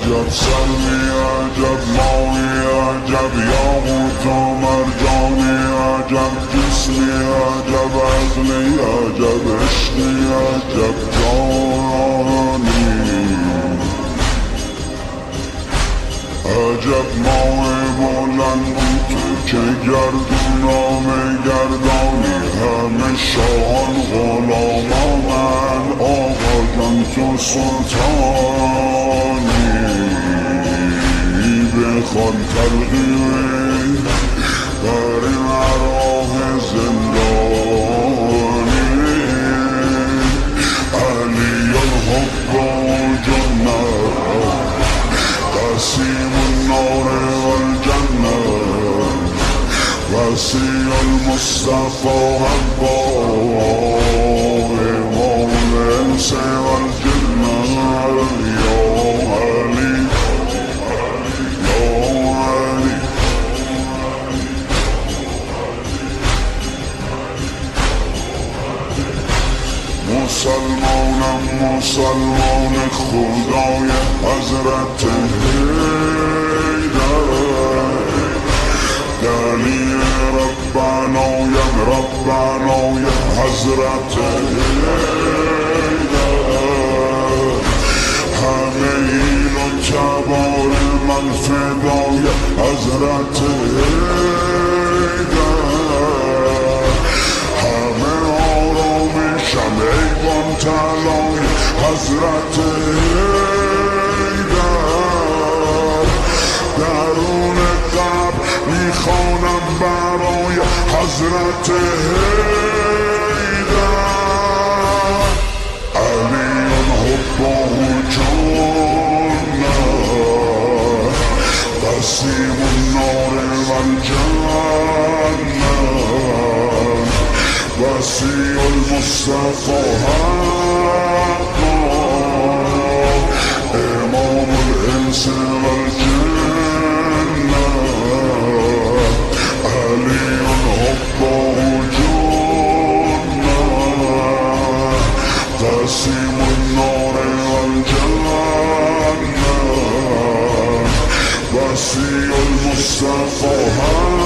عجب سلمی عجب ماهی عجب یاقوت و مرجانی عجب جسمی عجب عقلی عجب عشقی عجب جانی عجب ماه بلند تو که گردونامه گردانی همه شاهان غلامانن آقا جان تو سلطانی بخوان تلقیه بر این راه زندانی علی الحب و جنت قسیم النار والجنة وسيع المصطفى حبا إمام الإنس والجنة يا علي يا علي مسلمانم مسلمان خدای حضرت حیدر دلیل ربانایم ربانای حضرت حیدر همه این و تبار من فدای حضرت حیدر همه آرامشم ایوان تلای حضرت حیدر درون قبر میخوانم برای حضرت حیدر علی الحب جنة قسیم النار والجنة وسیع المصطفى حقا امام الانس والجنة علی الحب جنة قسیم النار والجنة وسیع المصطفى حقا